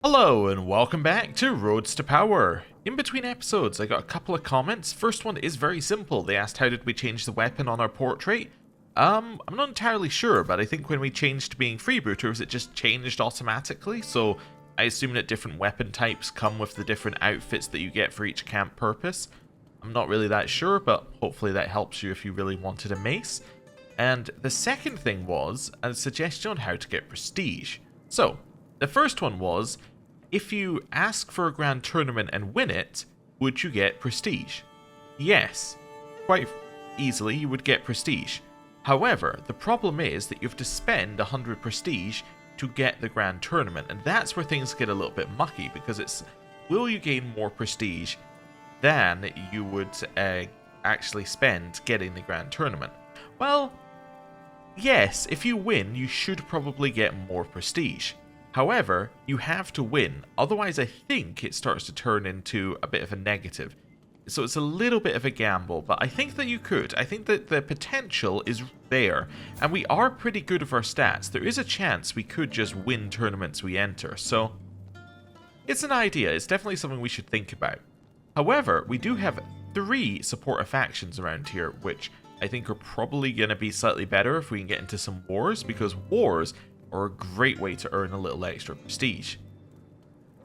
Hello and welcome back to Roads to Power. In between episodes I got a couple of comments. First one is very simple. They asked how did we change the weapon on our portrait. I'm not entirely sure, but I think when we changed to being freebooters it just changed automatically, so I assume that different weapon types come with the different outfits that you get for each camp purpose. I'm not really that sure, but hopefully that helps you if you really wanted a mace. And the second thing was a suggestion on how to get prestige. So, the first one was, if you ask for a grand tournament and win it, would you get prestige? Yes, quite easily you would get prestige. However, the problem is that you have to spend 100 prestige to get the grand tournament, and that's where things get a little bit mucky, because it's, will you gain more prestige than you would actually spend getting the grand tournament? Well, yes, if you win, you should probably get more prestige. However, you have to win, otherwise I think it starts to turn into a bit of a negative. So it's a little bit of a gamble, but I think that you could. I think that the potential is there, and we are pretty good with our stats. There is a chance we could just win tournaments we enter, so it's an idea. It's definitely something we should think about. However, we do have 3 supporter factions around here, which I think are probably going to be slightly better if we can get into some wars, because wars are a great way to earn a little extra prestige.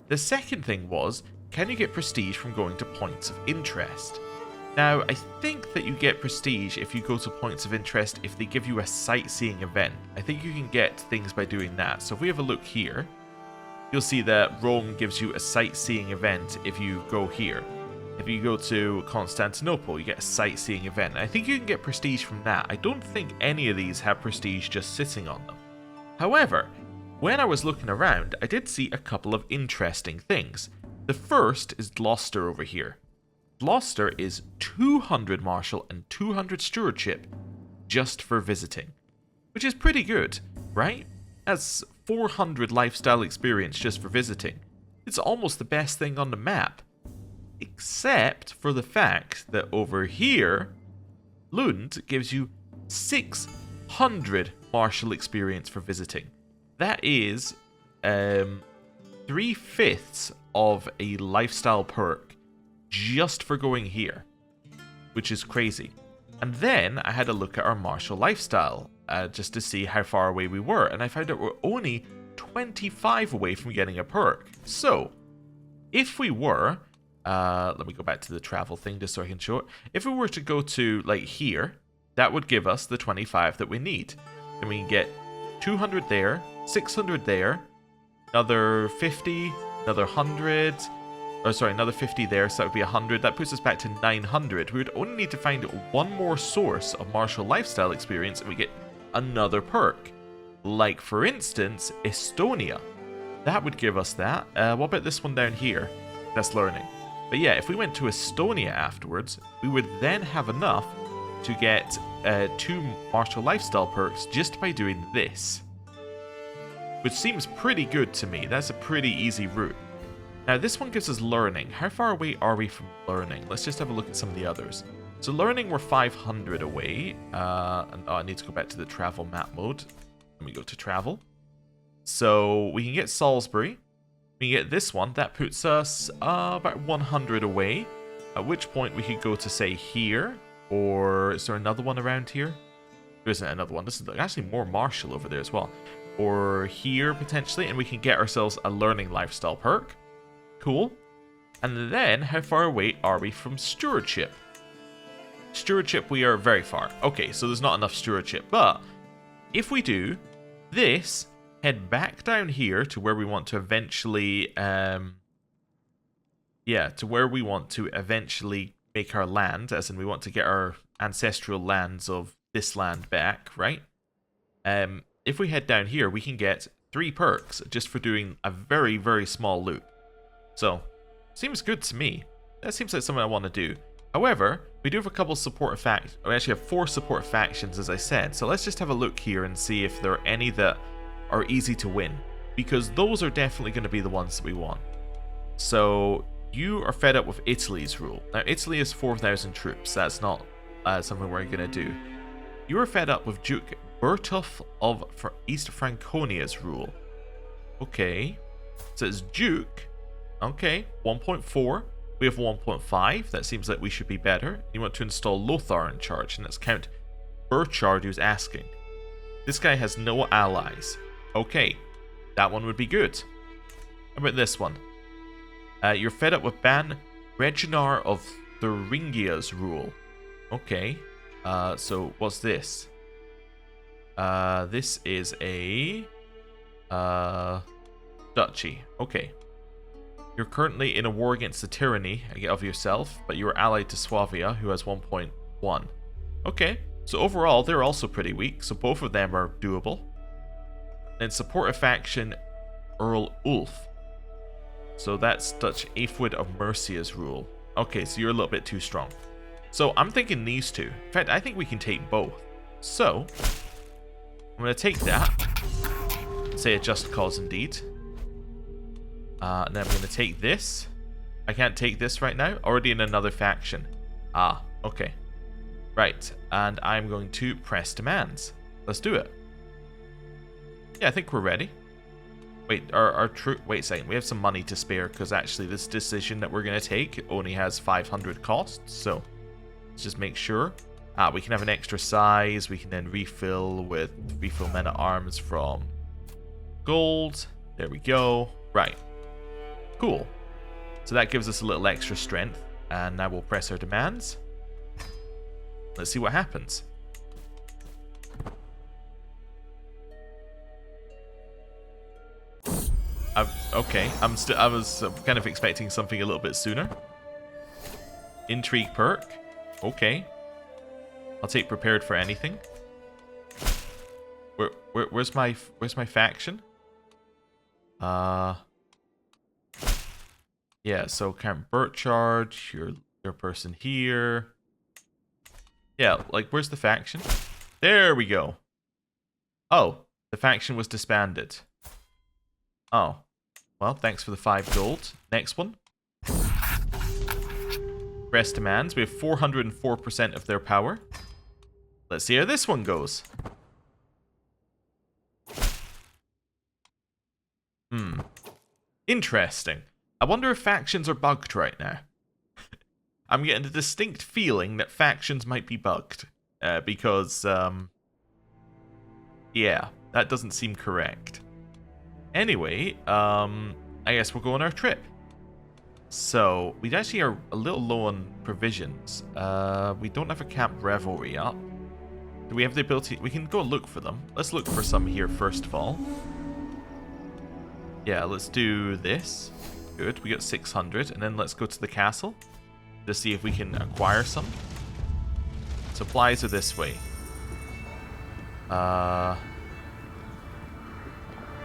The second thing was, can you get prestige from going to points of interest? Now, I think that you get prestige if you go to points of interest if they give you a sightseeing event. I think you can get things by doing that. So if we have a look here, you'll see that Rome gives you a sightseeing event if you go here. If you go to Constantinople, you get a sightseeing event. I think you can get prestige from that. I don't think any of these have prestige just sitting on them. However, when I was looking around, I did see a couple of interesting things. The first is Gloucester over here. Gloucester is 200 martial and 200 stewardship just for visiting, which is pretty good, right? That's 400 lifestyle experience just for visiting. It's almost the best thing on the map, except for the fact that over here, Lund gives you 600 martial experience for visiting. That is 3/5 of a lifestyle perk just for going here, which is crazy. And then I had a look at our martial lifestyle just to see how far away we were, and I found out we're only 25 away from getting a perk. So if we were let me go back to the travel thing just so I can show it. If we were to go to like here, that would give us the 25 that we need. And we can get 200 there, 600 there, another 50, another 100, or sorry, another 50 there, so that would be 100. That puts us back to 900. We would only need to find one more source of martial lifestyle experience and we get another perk. Like, for instance, Estonia. That would give us that. What about this one down here? That's learning. But yeah, if we went to Estonia afterwards, we would then have enough to get 2 martial lifestyle perks just by doing this, which seems pretty good to me. That's a pretty easy route. Now this one gives us learning. How far away are we from learning? Let's just have a look at some of the others. So learning, we're 500 away. I need to go back to the travel map mode. Let me go to travel. So we can get Salisbury. We can get this one. That puts us about 100 away. At which point we could go to, say, here. Or is there another one around here? There isn't another one. This is actually more martial over there as well. Or here, potentially. And we can get ourselves a learning lifestyle perk. Cool. And then, how far away are we from stewardship? Stewardship, we are very far. Okay, so there's not enough stewardship. But if we do this, head back down here to where we want to eventually... to where we want to eventually make our land, as in we want to get our ancestral lands of this land back, right? If we head down here, we can get 3 perks just for doing a very, very small loop. So, seems good to me. That seems like something I want to do. However, we do have a couple support factions. We actually have 4 support factions, as I said. So let's just have a look here and see if there are any that are easy to win, because those are definitely going to be the ones that we want. So you are fed up with Italy's rule. Now, Italy is 4,000 troops. That's not something we're going to do. You are fed up with Duke Bertulf of East Franconia's rule. Okay. So it's Duke. Okay, 1.4. We have 1.5. That seems like we should be better. You want to install Lothar in charge, and that's Count Burchard who's asking. This guy has no allies. Okay, that one would be good. How about this one? You're fed up with Ban Reginar of Thuringia's rule. Okay, so what's this? This is a duchy. Okay. You're currently in a war against the tyranny of yourself, but you are allied to Swavia, who has 1.1. Okay, so overall, they're also pretty weak, so both of them are doable. Then support a faction, Earl Ulf. So that's Dutch Aethwid of Mercia's rule. Okay, so you're a little bit too strong. So I'm thinking these two. In fact, I think we can take both. So, I'm going to take that. Say a just cause indeed. And then I'm going to take this. I can't take this right now. Already in another faction. Ah, okay. Right, and I'm going to press demands. Let's do it. Yeah, I think we're ready. Wait, wait a second. We have some money to spare because actually this decision that we're going to take only has 500 costs. So let's just make sure. We can have an extra size. We can then refill men at arms from gold. There we go. Right. Cool. So that gives us a little extra strength. And now we'll press our demands. Let's see what happens. Okay, I was kind of expecting something a little bit sooner. Intrigue perk. Okay. I'll take prepared for anything. Where's my faction? Yeah, so Count Burchard, your person here. Yeah, like where's the faction? There we go. Oh, the faction was disbanded. Oh. Well, thanks for the 5 gold. Next one. Press demands. We have 404% of their power. Let's see how this one goes. Interesting. I wonder if factions are bugged right now. I'm getting a distinct feeling that factions might be bugged. Because, yeah, that doesn't seem correct. Anyway, I guess we'll go on our trip. So, we actually are a little low on provisions. We don't have a camp revelry up. Do we have the ability? We can go look for them. Let's look for some here first of all. Yeah, let's do this. Good, we got 600. And then let's go to the castle to see if we can acquire some. Supplies are this way.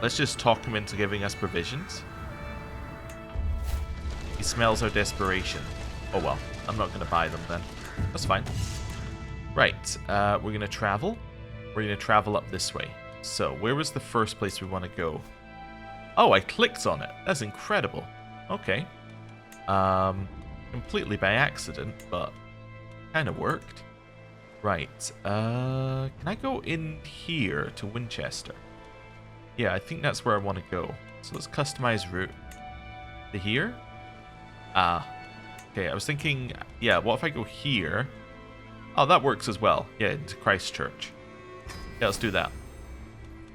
Let's just talk him into giving us provisions. He smells our desperation. Oh well, I'm not going to buy them then. That's fine. Right, we're going to travel. We're going to travel up this way. So, where was the first place we want to go? Oh, I clicked on it. That's incredible. Okay. Completely by accident, but kind of worked. Right. Can I go in here to Winchester? Yeah, I think that's where I want to go. So let's customize route. To here? Okay, I was thinking, yeah, what if I go here? Oh, that works as well. Yeah, into Christchurch. Yeah, let's do that.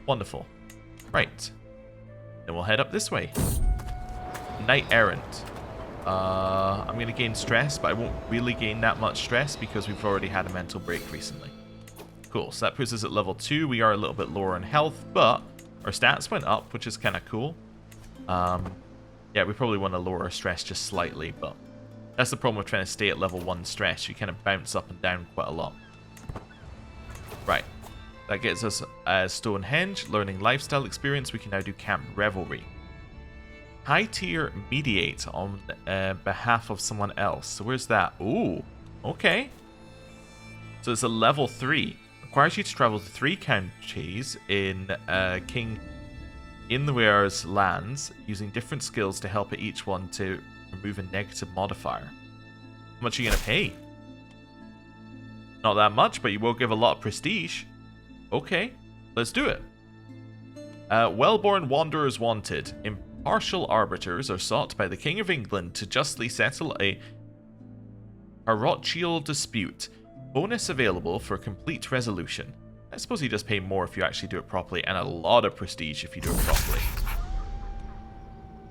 Wonderful. Right. Then we'll head up this way. Knight Errant. I'm going to gain stress, but I won't really gain that much stress because we've already had a mental break recently. Cool, so that puts us at level 2. We are a little bit lower on health, but our stats went up, which is kind of cool. Yeah, we probably want to lower our stress just slightly, but that's the problem with trying to stay at level 1 stress. You kind of bounce up and down quite a lot. Right. That gets us Stonehenge, learning lifestyle experience. We can now do Camp Revelry. High tier mediate on behalf of someone else. So where's that? Ooh, okay. So it's a level 3. Requires you to travel to 3 counties in King Inwear's lands, using different skills to help at each one to remove a negative modifier. How much are you going to pay? Not that much, but you will give a lot of prestige. Okay, let's do it. Wellborn Wanderers wanted. Partial arbiters are sought by the King of England to justly settle a parochial dispute. Bonus available for complete resolution. I suppose you just pay more if you actually do it properly, and a lot of prestige if you do it properly.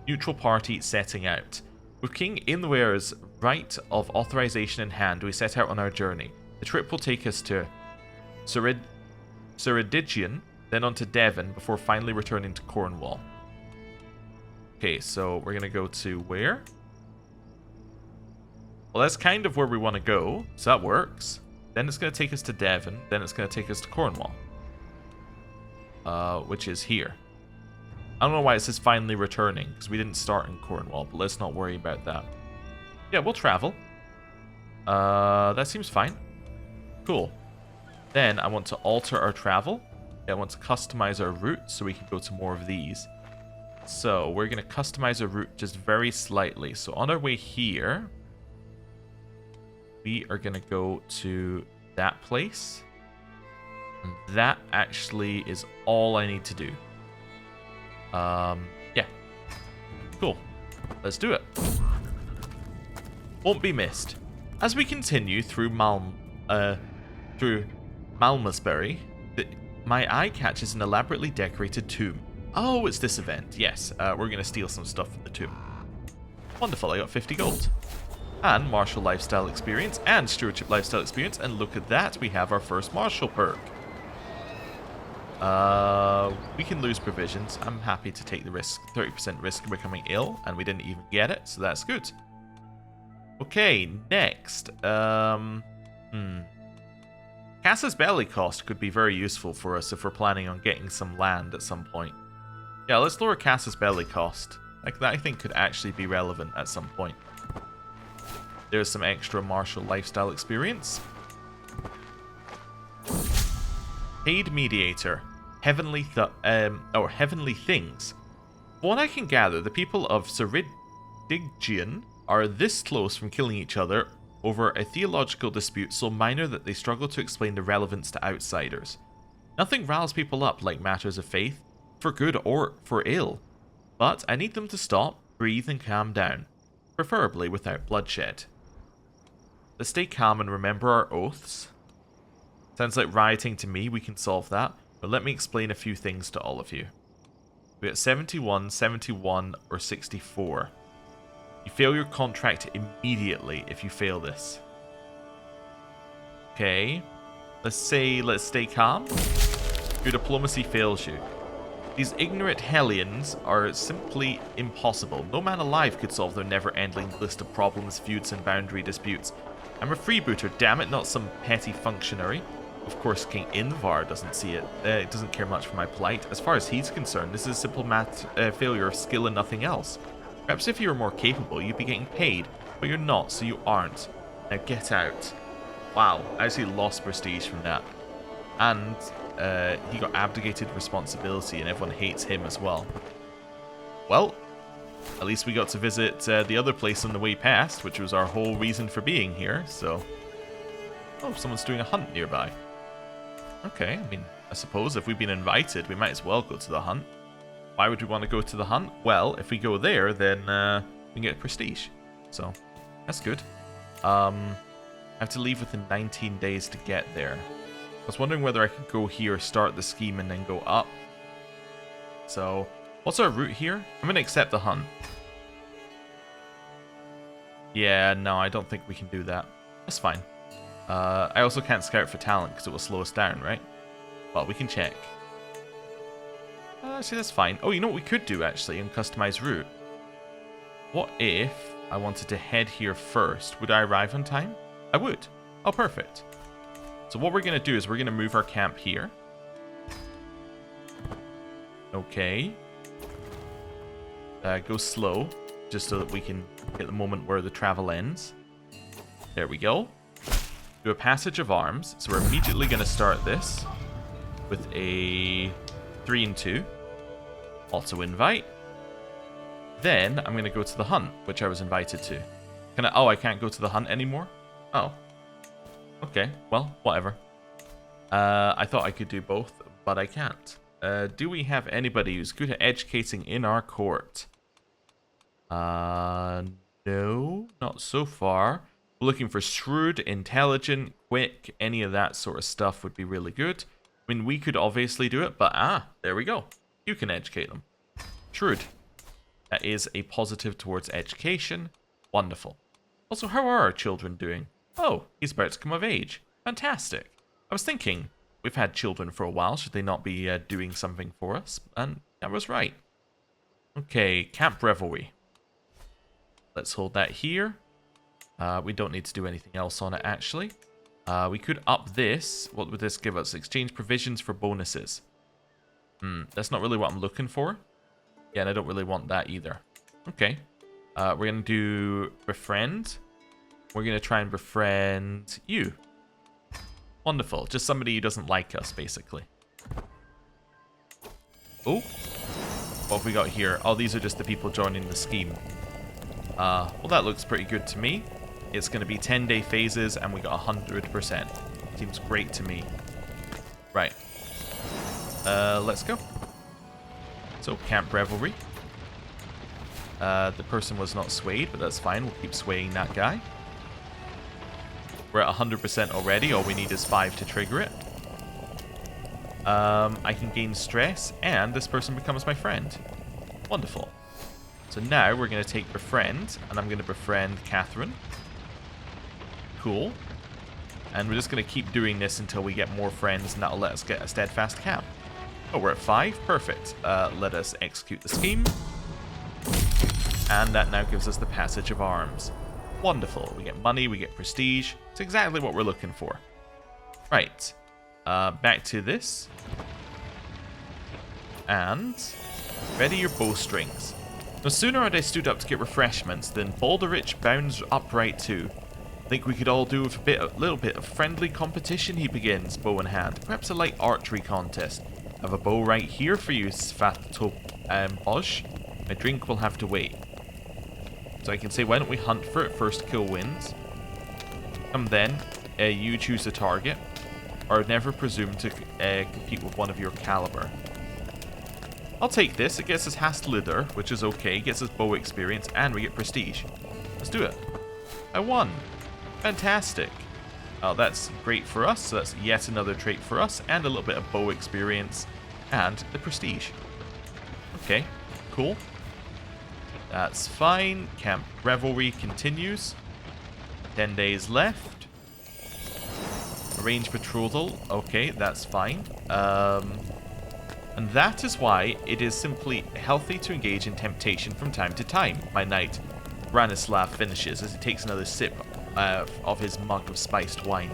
Neutral party setting out. With King Inwear's right of authorization in hand, we set out on our journey. The trip will take us to Ceredigion, then on to Devon, before finally returning to Cornwall. Okay, so we're going to go to where? Well, that's kind of where we want to go, so that works. Then it's going to take us to Devon, then it's going to take us to Cornwall. Which is here. I don't know why it says finally returning, because we didn't start in Cornwall, but let's not worry about that. Yeah, we'll travel. That seems fine. Cool. Then I want to alter our travel. I want to customize our route so we can go to more of these. So we're going to customize our route just very slightly. So on our way here, we are going to go to that place. And that actually is all I need to do. Yeah. Cool. Let's do it. Won't be missed. As we continue through Malmesbury, my eye catches an elaborately decorated tomb. Oh, it's this event. Yes, we're going to steal some stuff from the tomb. Wonderful, I got 50 gold. And Martial Lifestyle Experience and Stewardship Lifestyle Experience. And look at that, we have our first Martial perk. We can lose provisions. I'm happy to take the risk. 30% risk of becoming ill, and we didn't even get it, so that's good. Okay, next. Casus Belli cost could be very useful for us if we're planning on getting some land at some point. Yeah, let's lower Casus Belli cost. Like that I think could actually be relevant at some point. There's some extra martial lifestyle experience. Paid Mediator. Heavenly Things. From what I can gather, the people of Ceredigion are this close from killing each other over a theological dispute so minor that they struggle to explain the relevance to outsiders. Nothing riles people up like matters of faith, for good or for ill. But I need them to stop, breathe and calm down, preferably without bloodshed. Let's stay calm and remember our oaths. Sounds like rioting to me, we can solve that, but let me explain a few things to all of you. We got 71, 71, or 64. You fail your contract immediately if you fail this. Okay. Let's stay calm. Your diplomacy fails you. These ignorant hellions are simply impossible. No man alive could solve their never-ending list of problems, feuds, and boundary disputes. I'm a freebooter, damn it, not some petty functionary. Of course, King Invar doesn't see it. He doesn't care much for my plight. As far as he's concerned, this is a simple failure of skill and nothing else. Perhaps if you were more capable, you'd be getting paid, but you're not, so you aren't. Now get out. Wow, I actually lost prestige from that. And he got abdicated responsibility, and everyone hates him as well. Well, at least we got to visit the other place on the way past, which was our whole reason for being here, so... Oh, someone's doing a hunt nearby. Okay, I mean, I suppose if we've been invited, we might as well go to the hunt. Why would we want to go to the hunt? Well, if we go there, then we can get prestige. So, that's good. I have to leave within 19 days to get there. I was wondering whether I could go here, start the scheme, and then go up. So, what's our route here? I'm going to accept the hunt. Yeah, no, I don't think we can do that. That's fine. I also can't scout for talent because it will slow us down, right? Well, we can check. Actually, that's fine. Oh, you know what we could do, actually, in customized route? What if I wanted to head here first? Would I arrive on time? I would. Oh, perfect. So what we're going to do is we're going to move our camp here. Okay. Go slow, just so that we can get the moment where the travel ends. There we go. Do a passage of arms. So we're immediately going to start this with a 3 and 2. Also invite. Then I'm going to go to the hunt, which I was invited to. Can I? Oh, I can't go to the hunt anymore? Oh. Okay, well, whatever. I thought I could do both, but I can't. Do we have anybody who's good at educating in our court? No, not so far. We're looking for shrewd, intelligent, quick, any of that sort of stuff would be really good. I mean, we could obviously do it, but there we go. You can educate them. Shrewd. That is a positive towards education. Wonderful. Also, how are our children doing? Oh, he's about to come of age. Fantastic. I was thinking, we've had children for a while. Should they not be doing something for us? And I was right. Okay, Camp Revelry. Let's hold that here. We don't need to do anything else on it, actually. We could up this. What would this give us? Exchange provisions for bonuses. That's not really what I'm looking for. Yeah, and I don't really want that either. Okay. We're going to do befriend. We're going to try and befriend you. Wonderful. Just somebody who doesn't like us, basically. Oh. What have we got here? Oh, these are just the people joining the scheme. Well, that looks pretty good to me. It's going to be 10-day phases, and we got 100%. Seems great to me. Right. Let's go. So, Camp Revelry. The person was not swayed, but that's fine. We'll keep swaying that guy. We're at 100% already. All we need is 5 to trigger it. I can gain stress, and this person becomes my friend. Wonderful. So now we're going to take befriend, and I'm going to befriend Catherine. Cool. And we're just going to keep doing this until we get more friends, and that'll let us get a steadfast camp. Oh, we're at 5. Perfect. Let us execute the scheme. And that now gives us the passage of arms. Wonderful. We get money, we get prestige. It's exactly what we're looking for. Right. Back to this. And ready your bowstrings. No sooner had I stood up to get refreshments than Balderich bounds upright too. Think we could all do with a little bit of friendly competition, he begins, bow in hand. Perhaps a light archery contest. I have a bow right here for you, Svatopoj. My drink will have to wait. So I can say, why don't we hunt for it? First kill wins. And then, you choose a target. Or never presume to compete with one of your caliber. I'll take this. It gets us Hastlider, which is okay. Gets us bow experience, and we get prestige. Let's do it. I won. Fantastic. That's great for us. So that's yet another trait for us, and a little bit of bow experience, and the prestige. Okay, cool. That's fine. Camp Revelry continues. 10 days left. Arrange betrothal. Okay, that's fine. And that is why it is simply healthy to engage in temptation from time to time. My knight, Branislav, finishes as he takes another sip of his mug of spiced wine.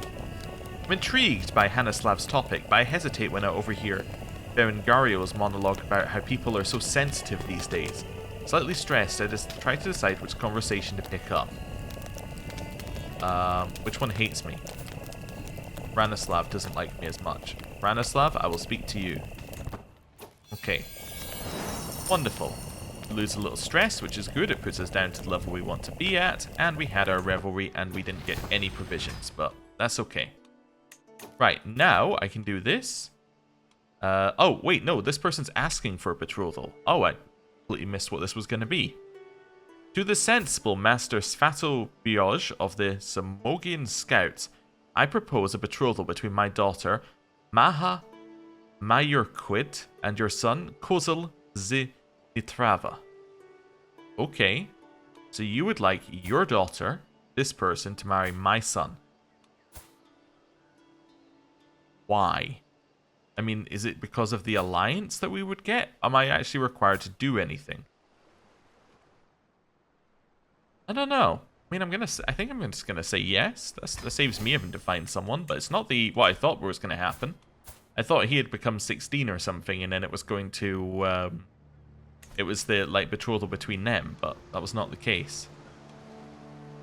I'm intrigued by Hanislav's topic, but I hesitate when I overhear Berengario's monologue about how people are so sensitive these days. Slightly stressed, I just try to decide which conversation to pick up. Which one hates me? Branislav doesn't like me as much. Branislav, I will speak to you. Okay. Wonderful. We lose a little stress, which is good. It puts us down to the level we want to be at. And we had our revelry, and we didn't get any provisions, but that's okay. Right, now I can do this. Oh, wait, no, this person's asking for a betrothal. Oh, I completely missed what this was going to be. To the sensible Master Svatopoj of the Samogian Scouts, I propose a betrothal between my daughter, Maha Mayurquid, and your son, Kozel Znitrava. Okay, so you would like your daughter, this person, to marry my son. Why? I mean, is it because of the alliance that we would get? Am I actually required to do anything? I don't know. I mean, I think I'm just gonna say yes. That saves me having to find someone, but it's not what I thought was gonna happen. I thought he had become 16 or something, and then it was going to, it was the, like, betrothal between them, but that was not the case.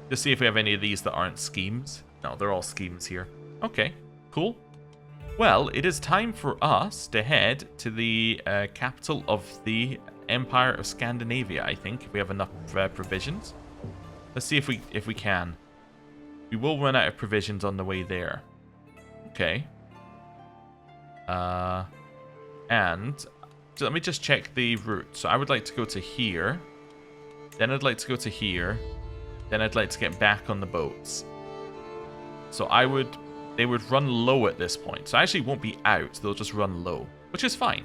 Just see if we have any of these that aren't schemes. No, they're all schemes here. Okay, cool. Well, it is time for us to head to the capital of the Empire of Scandinavia, I think, if we have enough provisions. Let's see if we can. We will run out of provisions on the way there. Okay. And so let me just check the route. So I would like to go to here. Then I'd like to go to here. Then I'd like to get back on the boats. So they would run low at this point. So I actually won't be out. They'll just run low, which is fine.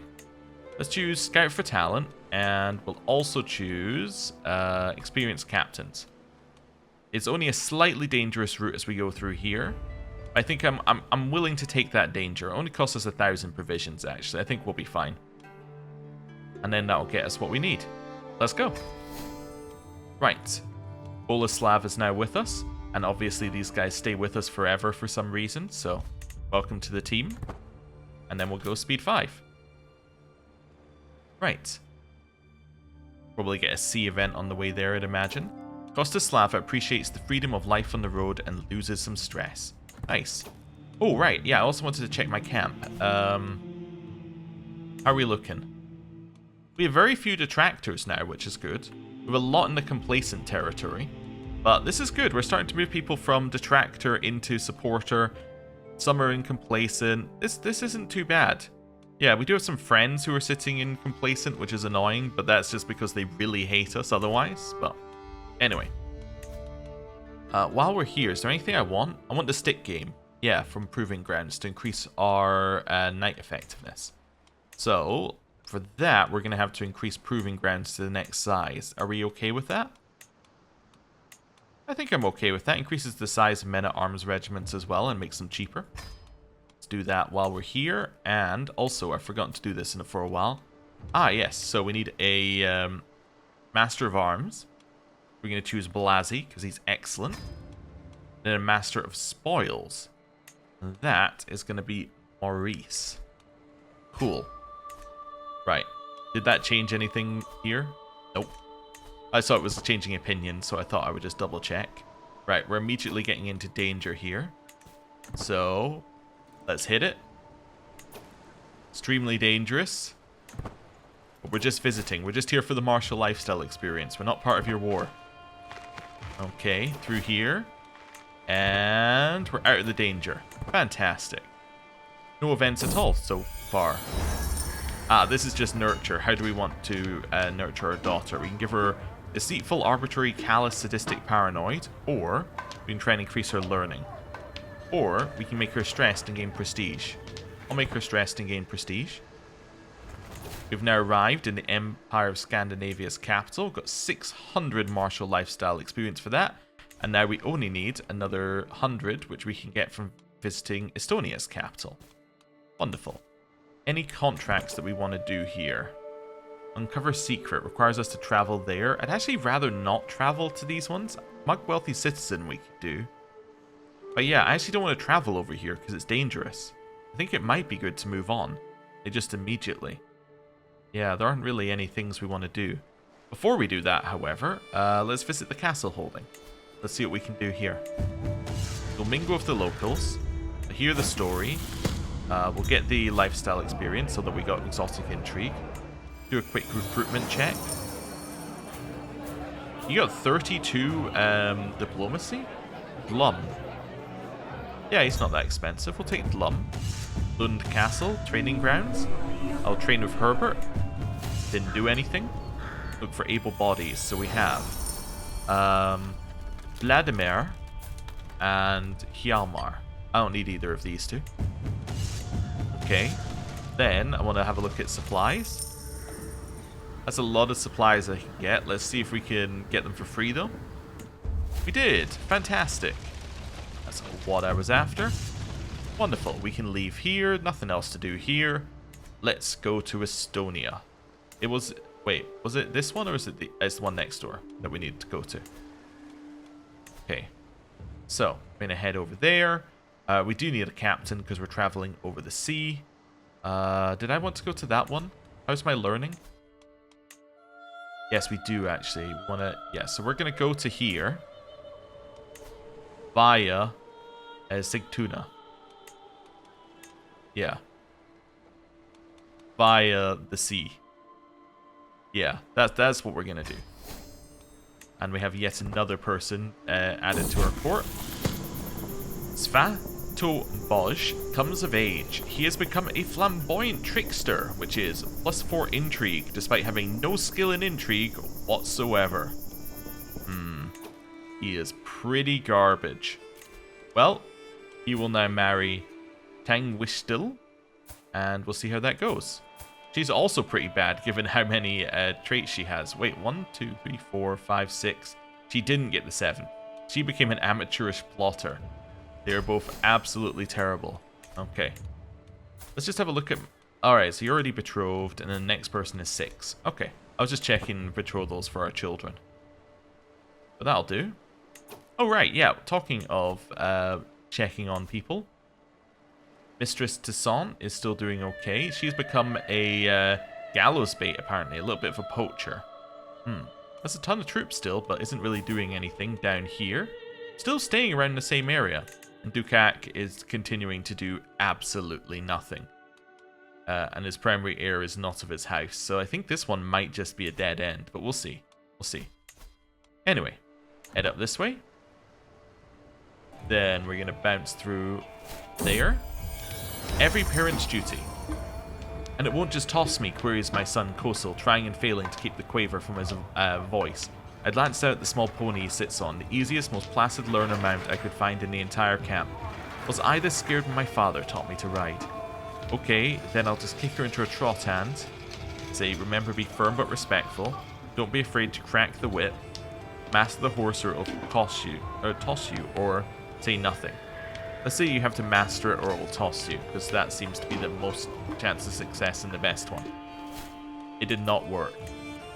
Let's choose Scout for talent, and we'll also choose experienced captains. It's only a slightly dangerous route as we go through here. I think I'm willing to take that danger. It only costs us 1,000 provisions, actually. I think we'll be fine. And then that'll get us what we need. Let's go. Right. Boleslav is now with us. And obviously these guys stay with us forever for some reason. So, welcome to the team. And then we'll go speed 5. Right. Probably get a sea event on the way there, I'd imagine. Kostislava appreciates the freedom of life on the road and loses some stress. Nice. Oh, right. Yeah, I also wanted to check my camp. How are we looking? We have very few detractors now, which is good. We have a lot in the complacent territory. But this is good. We're starting to move people from detractor into supporter. Some are in complacent. This isn't too bad. Yeah, we do have some friends who are sitting in complacent, which is annoying, but that's just because they really hate us otherwise. But anyway. While we're here, is there anything I want? I want the stick game. Yeah, from Proving Grounds to increase our knight effectiveness. So, for that, we're going to have to increase Proving Grounds to the next size. Are we okay with that? I think I'm okay with that. Increases the size of men-at-arms regiments as well and makes them cheaper. Let's do that while we're here. And also, I've forgotten to do this for a while. Ah, yes. So we need a Master of Arms. We're going to choose Blasi because he's excellent. Then a Master of Spoils. And that is going to be Maurice. Cool. Right. Did that change anything here? Nope. I saw it was changing opinion, so I thought I would just double check. Right, we're immediately getting into danger here. So, let's hit it. Extremely dangerous. But we're just visiting. We're just here for the martial lifestyle experience. We're not part of your war. Okay, through here. And we're out of the danger. Fantastic. No events at all so far. Ah, this is just nurture. How do we want to nurture our daughter? We can give her deceitful, arbitrary, callous, sadistic, paranoid. Or we can try and increase her learning. Or we can make her stressed and gain prestige. I'll make her stressed and gain prestige. We've now arrived in the Empire of Scandinavia's capital. Got 600 martial lifestyle experience for that. And now we only need another 100, which we can get from visiting Estonia's capital. Wonderful. Any contracts that we want to do here? Uncover Secret requires us to travel there. I'd actually rather not travel to these ones. Mug Wealthy Citizen we could do. But yeah, I actually don't want to travel over here because it's dangerous. I think it might be good to move on. Just immediately. Yeah, there aren't really any things we want to do. Before we do that, however, let's visit the castle holding. Let's see what we can do here. We'll mingle with the locals. We'll hear the story. We'll get the lifestyle experience so that we got exotic intrigue. Do a quick recruitment check. You got 32 diplomacy? Glum. Yeah, he's not that expensive. We'll take Glum. Lund Castle, training grounds. I'll train with Herbert. Didn't do anything. Look for able bodies. So we have Vladimir and Hjalmar. I don't need either of these two. Okay. Then I want to have a look at supplies. That's a lot of supplies I can get. Let's see if we can get them for free though. We did. Fantastic. That's what I was after. Wonderful. We can leave here. Nothing else to do here. Let's go to Estonia. It was... Wait, was it this one or is it it's the one next door that we need to go to? Okay. So, we're going to head over there. We do need a captain because we're traveling over the sea. Did I want to go to that one? How's my learning? Yes, we do actually. We want to... Yeah, so we're going to go to here. Via Sigtuna. Yeah. Via the sea. Yeah, that's what we're going to do. And we have yet another person added to our court. Svatoboj comes of age. He has become a flamboyant trickster, which is +4 intrigue, despite having no skill in intrigue whatsoever. He is pretty garbage. Well, he will now marry Tangwishtil, and we'll see how that goes. She's also pretty bad, given how many traits she has. Wait, 1, 2, 3, 4, 5, 6. She didn't get the 7. She became an amateurish plotter. They're both absolutely terrible. Okay. Let's just have a look at... Alright, so you're already betrothed, and then the next person is 6. Okay. I was just checking betrothals for our children. But that'll do. Oh, right, yeah. Talking of checking on people. Mistress Toussaint is still doing okay. She's become a gallows bait, apparently. A little bit of a poacher. That's a ton of troops still, but isn't really doing anything down here. Still staying around the same area. And Dukak is continuing to do absolutely nothing. And his primary heir is not of his house. So I think this one might just be a dead end, but we'll see. We'll see. Anyway, head up this way. Then we're going to bounce through there. Every parent's duty. And it won't just toss me, queries my son Kosil, trying and failing to keep the quaver from his voice. I glanced out at the small pony he sits on, the easiest, most placid learner mount I could find in the entire camp. Was I this scared when my father taught me to ride? Okay, then I'll just kick her into a trot and say, remember, be firm but respectful. Don't be afraid to crack the whip. Master the horse or it'll toss you, or say nothing. Let's say you have to master it or it will toss you, because that seems to be the most chance of success and the best one. It did not work.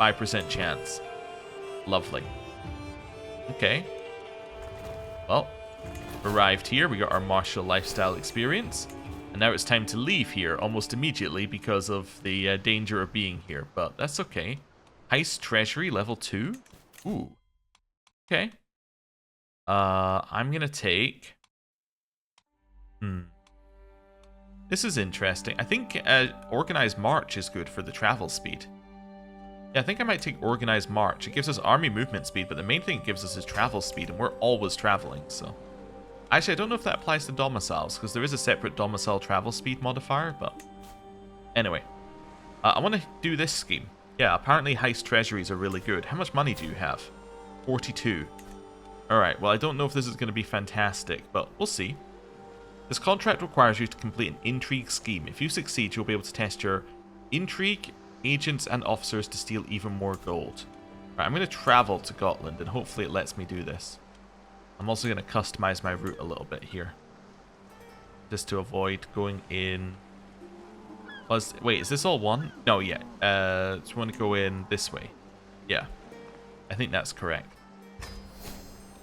5% chance. Lovely. Okay. Well, arrived here. We got our martial lifestyle experience. And now it's time to leave here almost immediately because of the danger of being here. But that's okay. Heist Treasury level 2. Ooh. Okay. I'm going to take... This is interesting. I think Organized March is good for the travel speed. Yeah, I think I might take Organized March. It gives us army movement speed, but the main thing it gives us is travel speed, and we're always traveling, so... Actually, I don't know if that applies to domiciles, because there is a separate domicile travel speed modifier, but... Anyway. I want to do this scheme. Yeah, apparently heist treasuries are really good. How much money do you have? 42. Alright, well, I don't know if this is going to be fantastic, but we'll see. This contract requires you to complete an intrigue scheme. If you succeed, you'll be able to test your intrigue, agents, and officers to steal even more gold. Right, I'm going to travel to Gotland, and hopefully it lets me do this. I'm also going to customize my route a little bit here. Just to avoid going in... Wait, is this all one? No, yeah. So we want to go in this way. Yeah. I think that's correct.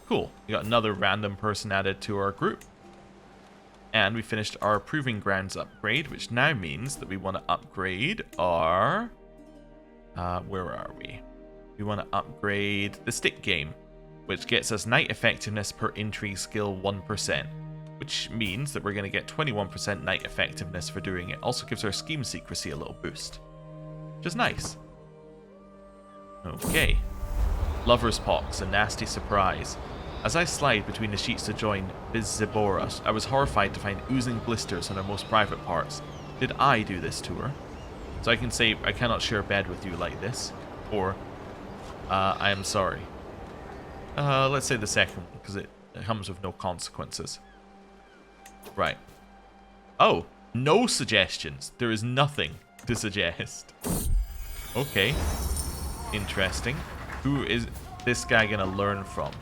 Cool. We got another random person added to our group. And we finished our Proving Grounds upgrade, which now means that we want to upgrade our... where are we? We want to upgrade the stick game, which gets us knight effectiveness per intrigue skill 1%, which means that we're going to get 21% knight effectiveness for doing it. Also gives our scheme secrecy a little boost, which is nice. Okay. Lover's Pox, a nasty surprise. As I slide between the sheets to join Bizziboras, I was horrified to find oozing blisters on her most private parts. Did I do this to her? So I can say, I cannot share a bed with you like this. Or, I am sorry. Let's say the second one, because it comes with no consequences. Right. Oh, no suggestions. There is nothing to suggest. Okay. Interesting. Who is this guy going to learn from?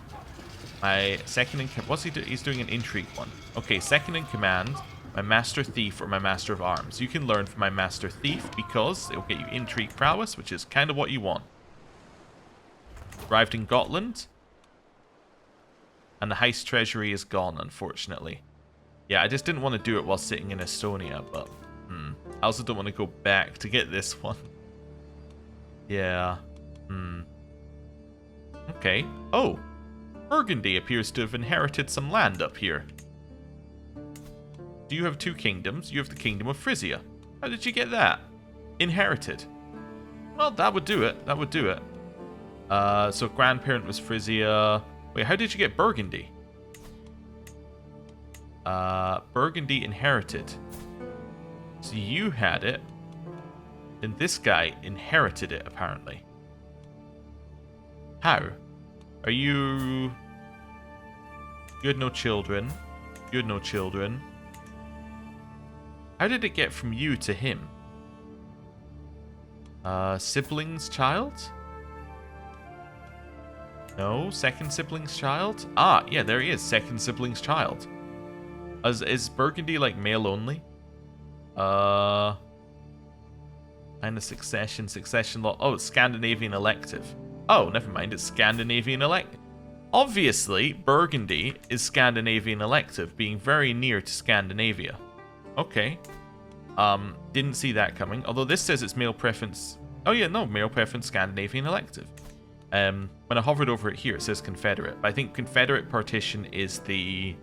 My second in command. What's he do? He's doing an intrigue one. Okay, second in command, my master thief or my master of arms. You can learn from my master thief because it will get you intrigue prowess, which is kind of what you want. Arrived in Gotland. And the heist treasury is gone, unfortunately. Yeah, I just didn't want to do it while sitting in Estonia, but... I also don't want to go back to get this one. Yeah. Okay. Oh! Burgundy appears to have inherited some land up here. Do you have 2 kingdoms? You have the kingdom of Frisia. How did you get that? Inherited. Well, that would do it. That would do it. So grandparent was Frisia. Wait, how did you get Burgundy? Burgundy inherited. So you had it. And this guy inherited it, apparently. How? Are you... You had no children. You had no children. How did it get from you to him? Sibling's child? No, second sibling's child? Ah, yeah, there he is, second sibling's child. Is Burgundy like male only? Kind of succession law. Oh, it's Scandinavian elective. Oh, never mind, it's Scandinavian elective. Obviously, Burgundy is Scandinavian elective, being very near to Scandinavia. Okay. Didn't see that coming. Although this says it's male preference. Oh yeah, no, male preference Scandinavian elective. When I hovered over it here, it says Confederate. But I think Confederate partition is the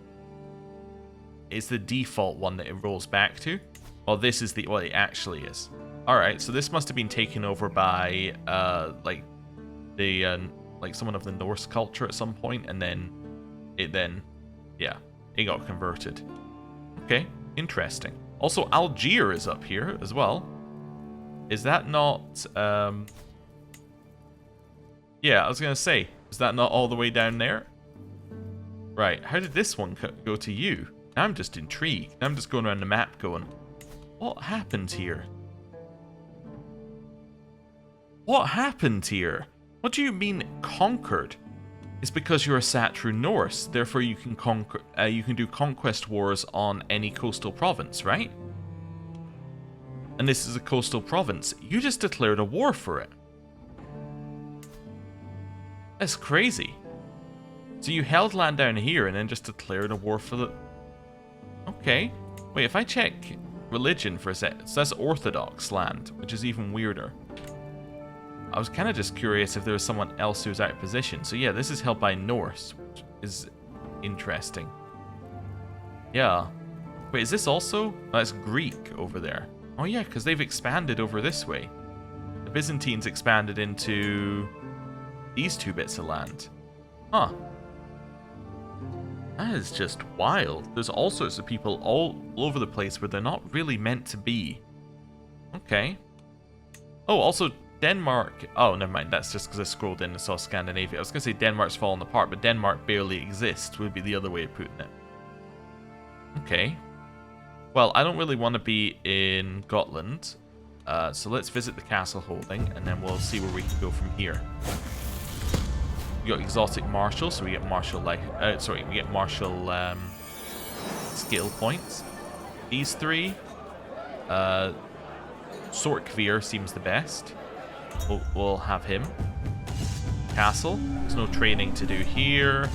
default one that it rolls back to. Well, this is what it actually is. All right, so this must have been taken over by like someone of the Norse culture at some point, and then it got converted. Okay, interesting. Also, Algier is up here as well. Is that not? Yeah, I was gonna say, is that not all the way down there? Right. How did this one go to you? I'm just intrigued. I'm just going around the map going, what happened here? What happened here? What do you mean conquered? It's because you're a Satru Norse, therefore you can conquer. You can do conquest wars on any coastal province, right? And this is a coastal province. You just declared a war for it. That's crazy. So you held land down here and then just declared a war for the... Okay. Wait, if I check religion for a sec, it says Orthodox land, which is even weirder. I was kind of just curious if there was someone else who was out of position. So yeah, this is held by Norse, which is interesting. Yeah. Wait, is this also... That's Greek over there. Oh yeah, because they've expanded over this way. The Byzantines expanded into these two bits of land. Huh. That is just wild. There's all sorts of people all over the place where they're not really meant to be. Okay. Oh, also Denmark. Oh, never mind. That's just because I scrolled in and saw Scandinavia. I was going to say Denmark's fallen apart, but Denmark barely exists would be the other way of putting it. Okay. Well, I don't really want to be in Gotland. So let's visit the castle holding, and then we'll see where we can go from here. We got exotic martial, so we get martial we get martial skill points. These three, Sorkvir seems the best. We'll have him. Castle. There's no training to do here.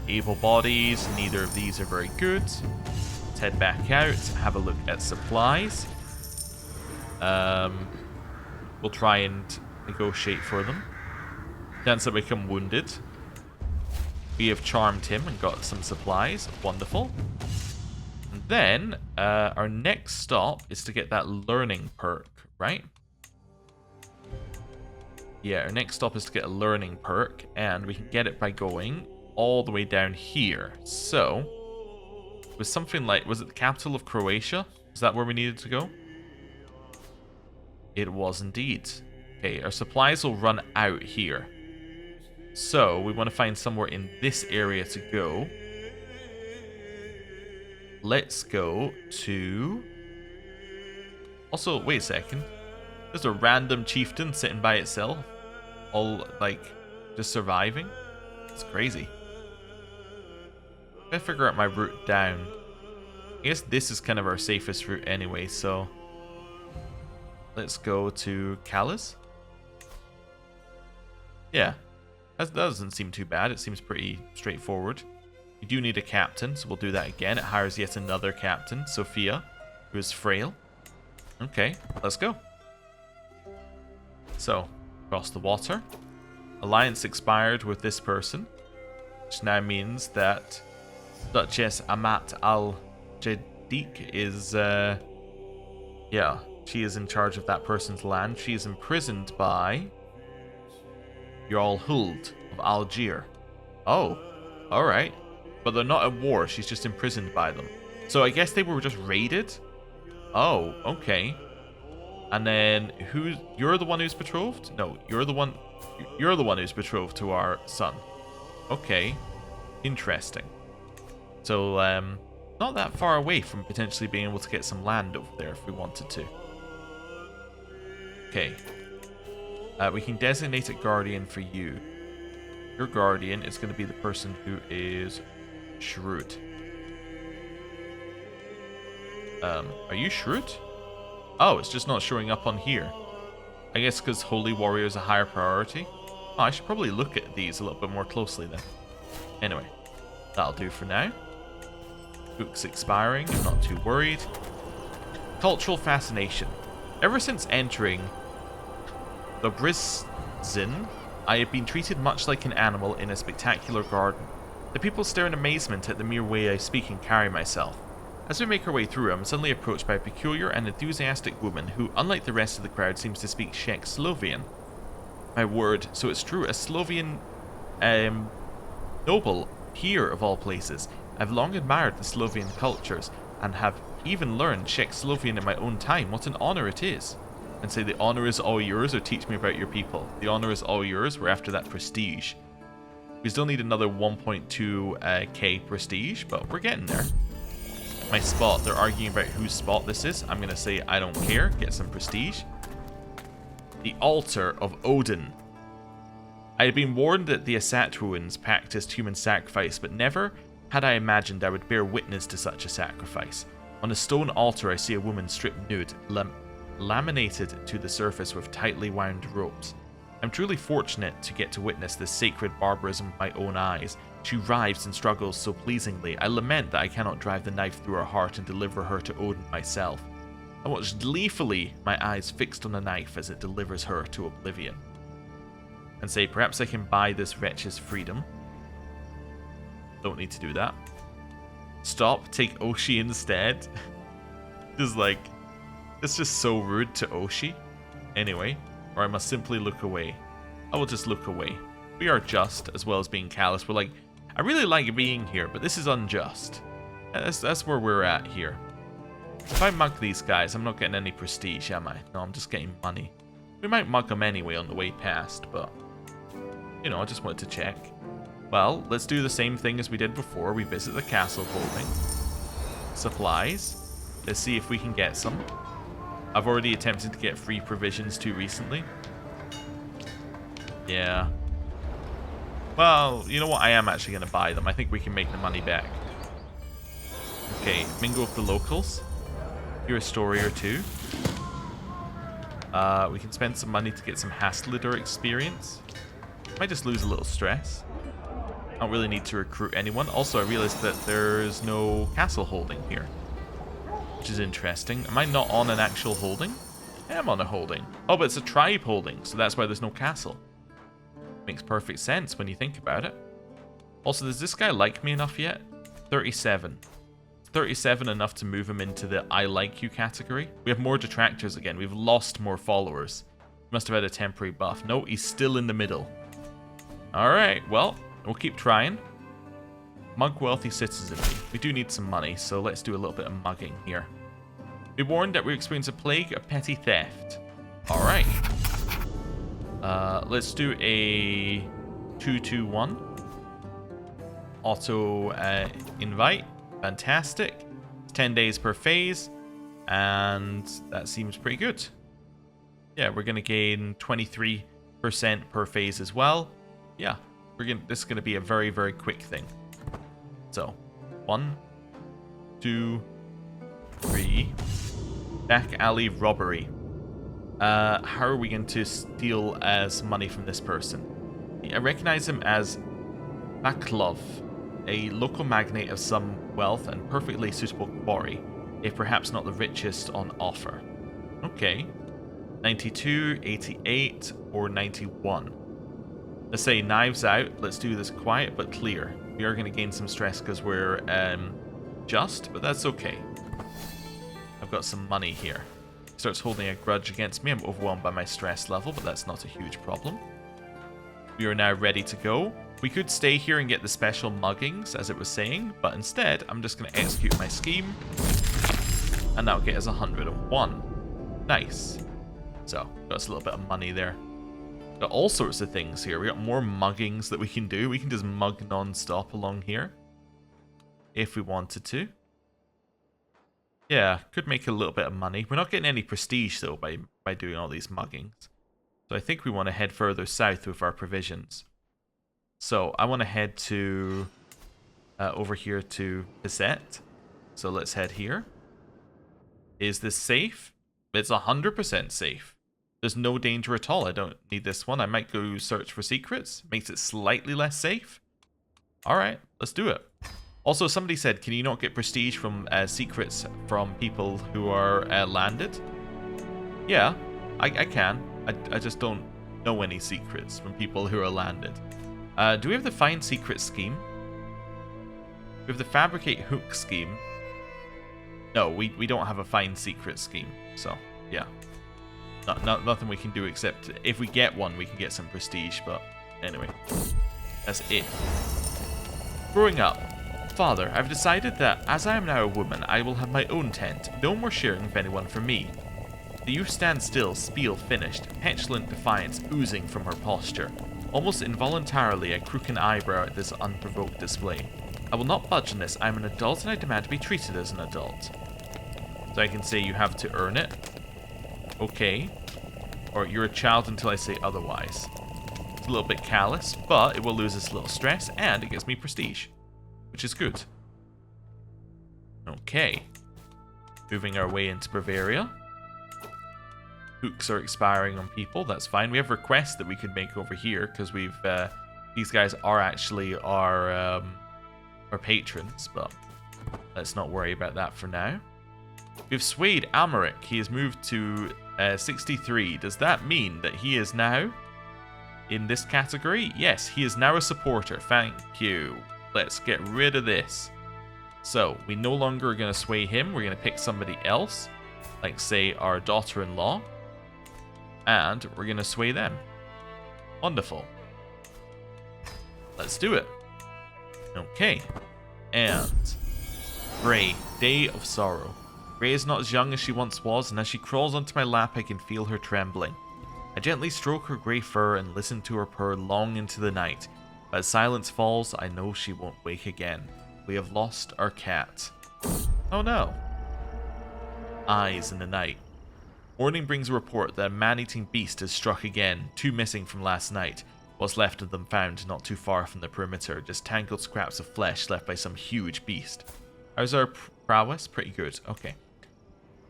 Able bodies. Neither of these are very good. Let's head back out. Have a look at supplies. We'll try and negotiate for them. Chance that become wounded. We have charmed him and got some supplies. Wonderful. And then our next stop is to get that learning perk, right? Yeah, our next stop is to get a learning perk, and we can get it by going all the way down here. So, with something like, was it the capital of Croatia? Is that where we needed to go? It was indeed. Okay, our supplies will run out here. So, we want to find somewhere in this area to go. Let's go to... Also, wait a second. There's a random chieftain sitting by itself. All, like, just surviving. It's crazy. I gotta figure out my route down. I guess this is kind of our safest route anyway, so... Let's go to Calais. Yeah. That doesn't seem too bad. It seems pretty straightforward. We do need a captain, so we'll do that again. It hires yet another captain, Sophia, who is frail. Okay, let's go. So, cross the water. Alliance expired with this person, which now means that Duchess Amat al-Jadiq is, yeah, she is in charge of that person's land. She is imprisoned by Jarl Huld of Algier. Oh, alright. But they're not at war, she's just imprisoned by them. So I guess they were just raided? Oh, okay. And then you're the one who's betrothed? No, you're the one who's betrothed to our son. Okay. Interesting. So, not that far away from potentially being able to get some land over there if we wanted to. Okay. We can designate a guardian for you. Your guardian is going to be the person who is shrewd. Are you shrewd? Oh, it's just not showing up on here. I guess because Holy Warrior is a higher priority. Oh, I should probably look at these a little bit more closely then. Anyway, that'll do for now. Book's expiring, I'm not too worried. Cultural fascination. Ever since entering the Brizin, I have been treated much like an animal in a spectacular garden. The people stare in amazement at the mere way I speak and carry myself. As we make our way through, I'm suddenly approached by a peculiar and enthusiastic woman who, unlike the rest of the crowd, seems to speak Czech-Slovian. My word, so it's true, a Slovian noble here of all places. I've long admired the Slovian cultures, and have even learned Czech-Slovian in my own time. What an honour it is. And say the honour is all yours, or teach me about your people. The honour is all yours, we're after that prestige. We still need another 1.2k prestige, but we're getting there. My spot, they're arguing about whose spot this is. I'm going to say I don't care, get some prestige. The Altar of Odin. I had been warned that the Asatruans practiced human sacrifice, but never had I imagined I would bear witness to such a sacrifice. On a stone altar I see a woman stripped nude, laminated to the surface with tightly wound ropes. I'm truly fortunate to get to witness this sacred barbarism with my own eyes. She writhes and struggles so pleasingly. I lament that I cannot drive the knife through her heart and deliver her to Odin myself. I watch gleefully, my eyes fixed on the knife as it delivers her to oblivion. And say, perhaps I can buy this wretch's freedom. Don't need to do that. Stop, take Oshi instead. Just like, it's just so rude to Oshi. Anyway, or I must simply look away. I will just look away. We are just, as well as being callous. We're like, I really like being here, but this is unjust. That's where we're at here. If I mug these guys, I'm not getting any prestige, am I? No, I'm just getting money. We might mug them anyway on the way past, but... You know, I just wanted to check. Well, let's do the same thing as we did before. We visit the castle holding. Supplies. Let's see if we can get some. I've already attempted to get free provisions too recently. Yeah. Well, you know what? I am actually going to buy them. I think we can make the money back. Okay, mingle with the locals. Hear a story or two. We can spend some money to get some Hastlider experience. Might just lose a little stress. I don't really need to recruit anyone. Also, I realized that there's no castle holding here, which is interesting. Am I not on an actual holding? I am on a holding. Oh, but it's a tribe holding, so that's why there's no castle. Makes perfect sense when you think about it. Also, does this guy like me enough yet? 37. 37 enough to move him into the I like you category. We have more detractors again. We've lost more followers. Must have had a temporary buff. No, he's still in the middle. Alright, well, we'll keep trying. Mug wealthy citizen. We do need some money, so let's do a little bit of mugging here. Be warned that we experience a plague of petty theft. Alright. Let's do a 2-2-1. Auto invite. Fantastic. 10 days per phase. And that seems pretty good. Yeah, we're going to gain 23% per phase as well. Yeah, this is going to be a very, very quick thing. So, 1, 2, 3. Back alley robbery. How are we going to steal some money from this person? I recognize him as Baklov, a local magnate of some wealth and perfectly suitable quarry, if perhaps not the richest on offer. Okay. 92, 88, or 91. Let's say knives out. Let's do this quiet but clear. We are going to gain some stress because we're just, but that's okay. I've got some money here. Starts holding a grudge against me. I'm overwhelmed by my stress level, but that's not a huge problem. We are now ready to go. We could stay here and get the special muggings, as it was saying, but instead, I'm just going to execute my scheme. And that'll get us 101. Nice. So, got us a little bit of money there. Got all sorts of things here. We got more muggings that we can do. We can just mug non-stop along here. if we wanted to. Yeah, could make a little bit of money. We're not getting any prestige, though, by doing all these muggings. So I think we want to head further south with our provisions. So I want to head to over here to Bizet. So let's head here. Is this safe? It's 100% safe. There's no danger at all. I don't need this one. I might go search for secrets. Makes it slightly less safe. Alright, let's do it. Also, somebody said, can you not get prestige from secrets from people who are landed? Yeah, I can. I just don't know any secrets from people who are landed. Do we have the Find Secret scheme? We have the Fabricate Hook scheme. No, we don't have a Find Secret scheme. So, yeah. Nothing we can do except if we get one, we can get some prestige. But anyway, that's it. Growing up. Father, I've decided that as I am now a woman, I will have my own tent. No more sharing with anyone from me. The youth stands still, spiel finished, petulant defiance oozing from her posture. Almost involuntarily, I crook an eyebrow at this unprovoked display. I will not budge on this. I am an adult and I demand to be treated as an adult. So I can say you have to earn it. Okay. Or you're a child until I say otherwise. It's a little bit callous, but it will lose its little stress and it gives me prestige. Which is good. Okay. Moving our way into Bavaria. Hooks are expiring on people. That's fine. We have requests that we could make over here because we've these guys are actually our patrons, but let's not worry about that for now. We've swayed Amaric. He has moved to 63. Does that mean that he is now in this category? Yes, he is now a supporter. Thank you. Let's get rid of this. So, we no longer are going to sway him. We're going to pick somebody else, like, say, our daughter-in-law, and we're going to sway them. Wonderful. Let's do it. Okay. And Grey, Day of Sorrow. Grey is not as young as she once was, and as she crawls onto my lap, I can feel her trembling. I gently stroke her grey fur and listen to her purr long into the night. But as silence falls, I know she won't wake again. We have lost our cat. Oh no. Eyes in the night. Morning brings a report that a man-eating beast has struck again, 2 missing from last night. What's left of them found not too far from the perimeter, just tangled scraps of flesh left by some huge beast. How's our prowess? Pretty good. Okay.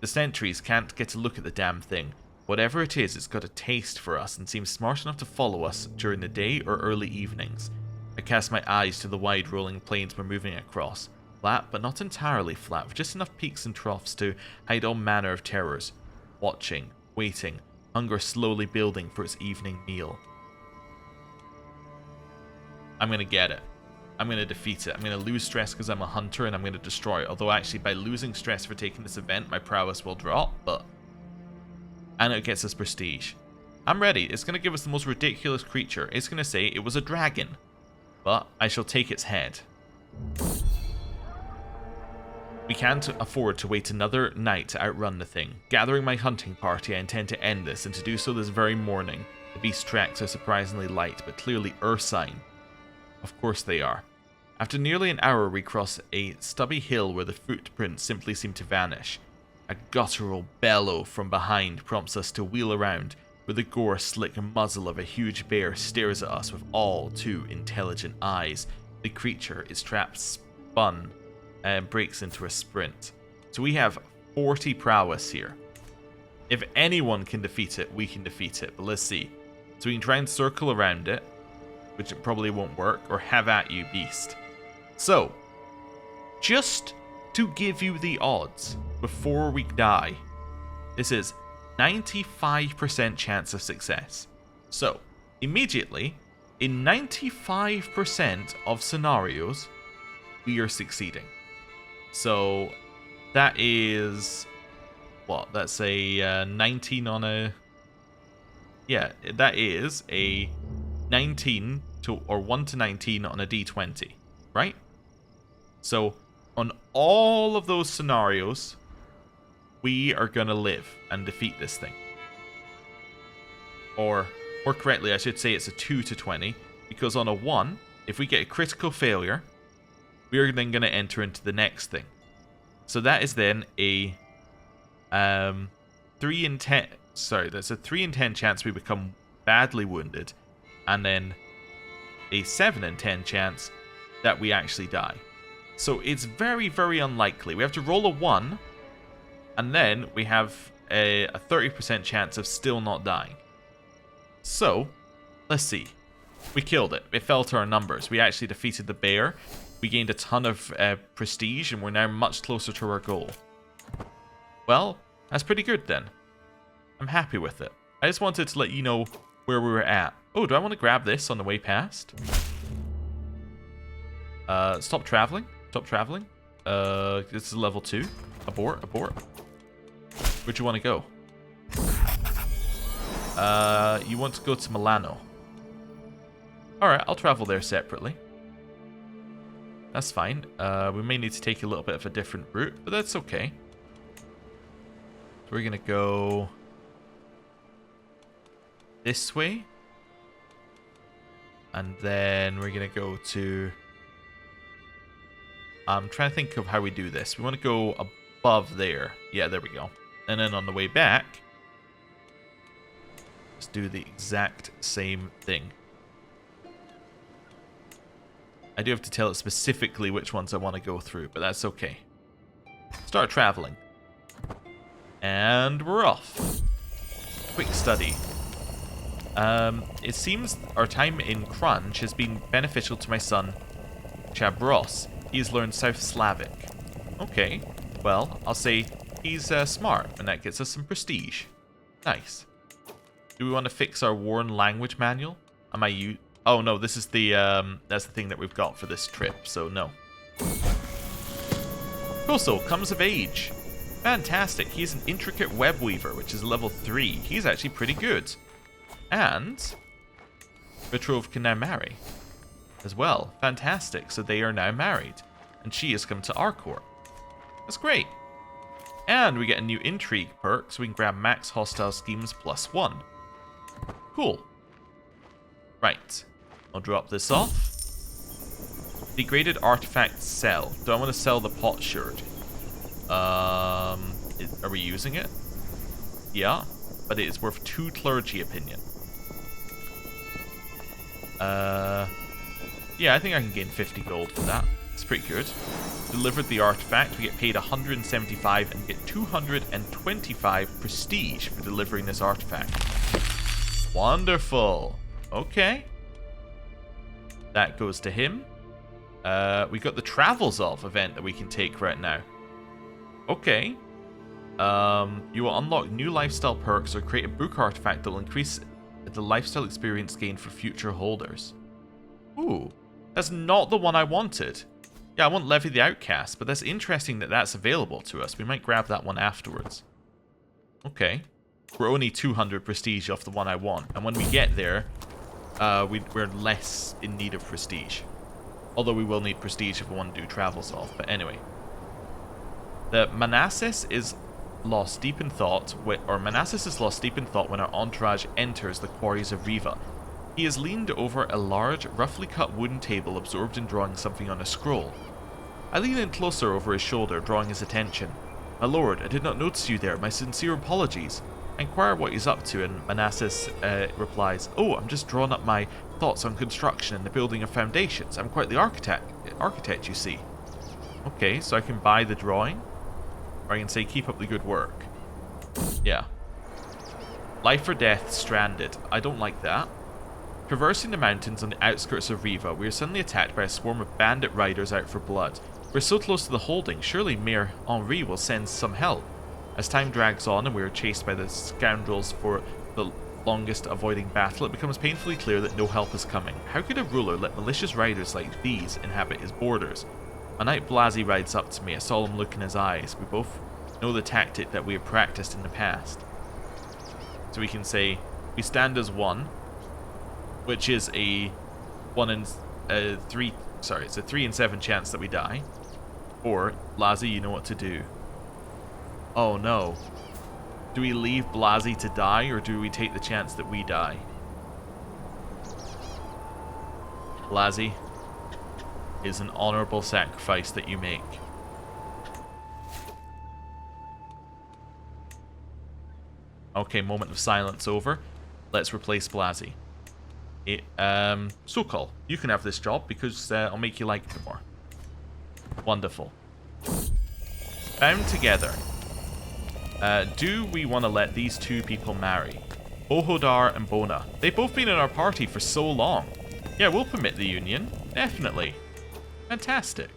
The sentries can't get a look at the damn thing. Whatever it is, it's got a taste for us and seems smart enough to follow us during the day or early evenings. I cast my eyes to the wide rolling plains we're moving across. Flat, but not entirely flat, with just enough peaks and troughs to hide all manner of terrors. Watching, waiting, hunger slowly building for its evening meal. I'm going to get it. I'm going to defeat it. I'm going to lose stress because I'm a hunter and I'm going to destroy it. Although actually by losing stress for taking this event, my prowess will drop, but... And it gets us prestige. I'm ready. It's going to give us the most ridiculous creature. It's going to say it was a dragon. But I shall take its head. We can't afford to wait another night to outrun the thing. Gathering my hunting party, I intend to end this, and to do so this very morning. The beast's tracks are surprisingly light, but clearly ursine. Of course they are. After nearly an hour, we cross a stubby hill where the footprints simply seem to vanish. A guttural bellow from behind prompts us to wheel around, where the gore-slick muzzle of a huge bear stares at us with all too intelligent eyes. The creature, its trap spun, and breaks into a sprint. So we have 40 prowess here. If anyone can defeat it, we can defeat it, but let's see. So we can try and circle around it, which it probably won't work, or have at you, beast. So, just to give you the odds before we die, this is 95% chance of success. So, immediately, in 95% of scenarios, we are succeeding. So, that is, what, that's a 19 on a, yeah, that is a 19 to, or 1 to 19 on a d20, right? So, on all of those scenarios, we are going to live and defeat this thing. Or, more correctly, I should say it's a 2 to 20, because on a 1, if we get a critical failure, we are then going to enter into the next thing. So that is then a 3 in 10. Sorry, there's a 3 in 10 chance we become badly wounded, and then a 7 in 10 chance that we actually die. So it's very, very unlikely. We have to roll a 1, and then we have a 30% chance of still not dying. So, let's see. We killed it. It fell to our numbers. We actually defeated the bear. We gained a ton of prestige, and we're now much closer to our goal. Well, that's pretty good then. I'm happy with it. I just wanted to let you know where we were at. Oh, do I want to grab this on the way past? Stop traveling. Stop traveling. This is level 2. Abort, abort. Where'd you want to go? You want to go to Milano. Alright, I'll travel there separately. That's fine. We may need to take a little bit of a different route, but that's okay. So we're going to go this way. And then we're going to go to... I'm trying to think of how we do this. We want to go above there. Yeah, there we go. And then on the way back, let's do the exact same thing. I do have to tell it specifically which ones I want to go through, but that's okay. Start traveling. And we're off. Quick study. It seems our time in Crunch has been beneficial to my son, Chabros. He has learned South Slavic. Okay, well, I'll say he's smart, and that gets us some prestige. Nice. Do we want to fix our worn language manual? Am I Oh no, this is the that's the thing that we've got for this trip, so no. Koso comes of age. Fantastic. He's an intricate web weaver, which is level 3. He's actually pretty good. And betrothed can now marry as well. Fantastic. So they are now married, and she has come to our court. That's great. And we get a new intrigue perk, so we can grab max hostile schemes +1. Cool. Right. I'll drop this off. Degraded artifact sell. Do I want to sell the potsherd? Are we using it? Yeah, but it is worth 2 clergy opinion. Yeah, I think I can gain 50 gold for that. It's pretty good. Delivered the artifact. We get paid 175 and get 225 prestige for delivering this artifact. Wonderful. Okay. That goes to him. We got the Travels Of event that we can take right now. Okay. You will unlock new lifestyle perks or create a book artifact that will increase the lifestyle experience gained for future holders. Ooh. That's not the one I wanted. Yeah, I want Levy the Outcast, but that's interesting that that's available to us. We might grab that one afterwards. Okay. We're only 200 prestige off the one I want. And when we get there, we're less in need of prestige. Although we will need prestige if we want to do Travels Of. But anyway. The Manassas is lost deep in thought, Manassas is lost deep in thought when our entourage enters the quarries of Riva. He has leaned over a large, roughly cut wooden table absorbed in drawing something on a scroll. I lean in closer over his shoulder, drawing his attention. My lord, I did not notice you there. My sincere apologies. I inquire what he's up to, and Manassas replies, Oh, I'm just drawing up my thoughts on construction and the building of foundations. I'm quite the architect, you see. Okay, so I can buy the drawing, or I can say keep up the good work. Yeah. Life or death, stranded. I don't like that. Traversing the mountains on the outskirts of Riva, we are suddenly attacked by a swarm of bandit riders out for blood. We're so close to the holding, surely Mayor Henri will send some help. As time drags on and we are chased by the scoundrels for the longest avoiding battle, it becomes painfully clear that no help is coming. How could a ruler let malicious riders like these inhabit his borders? A knight Blasi rides up to me, a solemn look in his eyes. We both know the tactic that we have practiced in the past. So we can say, we stand as one, which is a 3 in 7 chance that we die. Or, Blasi, you know what to do. Oh no. Do we leave Blasi to die, or do we take the chance that we die? Blasi. is an honorable sacrifice that you make. Okay, moment of silence over. Let's replace Blasi. Sokol, you can have this job because I'll make you like it more. Wonderful. Bound together. Do we want to let these two people marry? Bohodar and Bona. They've both been in our party for so long. Yeah, we'll permit the union. Definitely. Fantastic.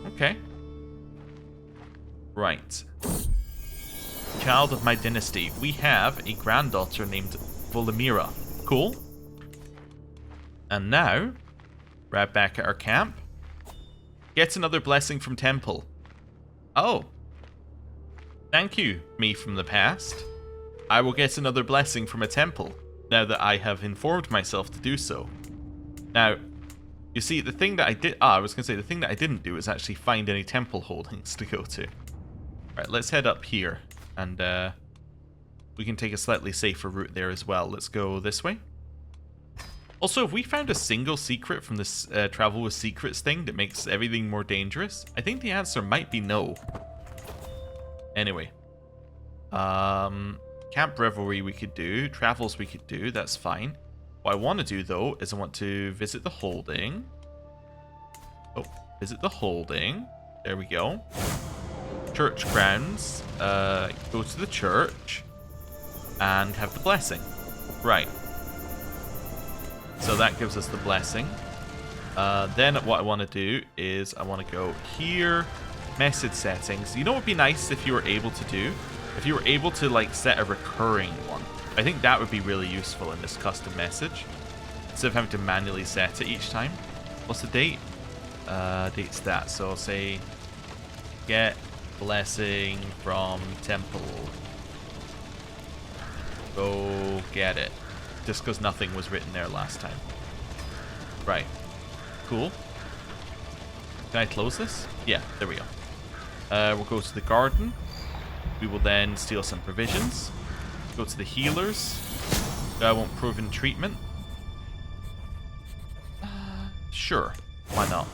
Okay. Right. Child of my dynasty. We have a granddaughter named Volomira. Cool. And now, right back at our camp. Gets another blessing from Temple. Oh. Thank you, me from the past. I will get another blessing from a temple, now that I have informed myself to do so. Now, you see, the thing that I did... I was going to say, the thing that I didn't do is actually find any temple holdings to go to. Right, let's head up here, and we can take a slightly safer route there as well. Let's go this way. Also, have we found a single secret from this travel with secrets thing that makes everything more dangerous? I think the answer might be no. Anyway. Camp revelry we could do. Travels we could do. That's fine. What I want to do, though, is I want to visit the holding. Oh, visit the holding. There we go. Church grounds. Go to the church. And have the blessing. Right. So that gives us the blessing. Then what I want to do is I want to go here. Message settings. You know what would be nice if you were able to do? If you were able to, like, set a recurring one. I think that would be really useful in this custom message. Instead of having to manually set it each time. What's the date? Date's that. So I'll say, get blessing from temple. Go get it. Just because nothing was written there last time. Right. Cool. Can I close this? Yeah, there we go. We'll go to the garden. We will then steal some provisions. Go to the healers. I want proven treatment. Sure. Why not?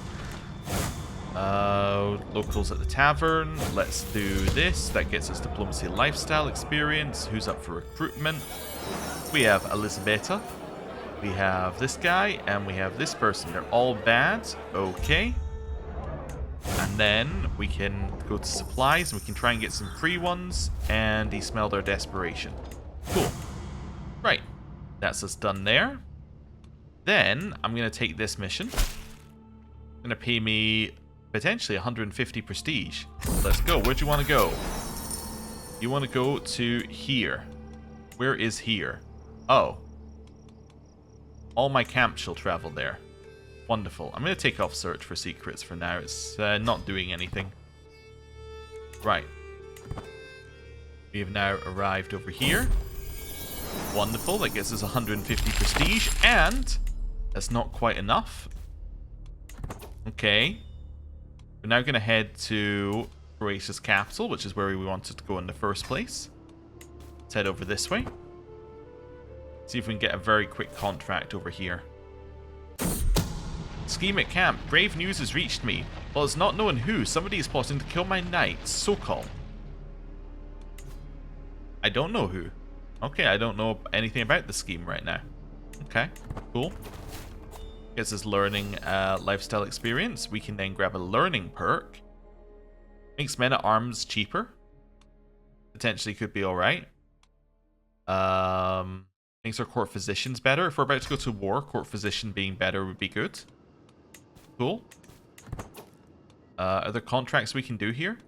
Locals at the tavern. Let's do this. That gets us diplomacy lifestyle experience. Who's up for recruitment? We have Elisabetta. We have this guy. And we have this person. They're all bad. Okay. And then we can go to supplies and we can try and get some free ones. And he smelled our desperation. Cool. Right. That's us done there. Then I'm going to take this mission. It's going to pay me potentially 150 prestige. Let's go. Where do you want to go? You want to go to here. Where is here? Oh. All my camps shall travel there. Wonderful. I'm going to take off search for secrets for now. It's not doing anything. Right. We have now arrived over here. Wonderful. That gets us 150 prestige. And that's not quite enough. Okay. We're now going to head to Croatia's capital, which is where we wanted to go in the first place. Let's head over this way. See if we can get a very quick contract over here. Scheme at camp. Brave news has reached me. Well, it's not known who. Somebody is plotting to kill my knight, Sokol. I don't know who. Okay, I don't know anything about the scheme right now. Okay, cool. Gets us learning lifestyle experience. We can then grab a learning perk. Makes men at arms cheaper. Potentially could be alright. Makes our court physicians better. If we're about to go to war, court physician being better would be good. Cool. Are there contracts we can do here?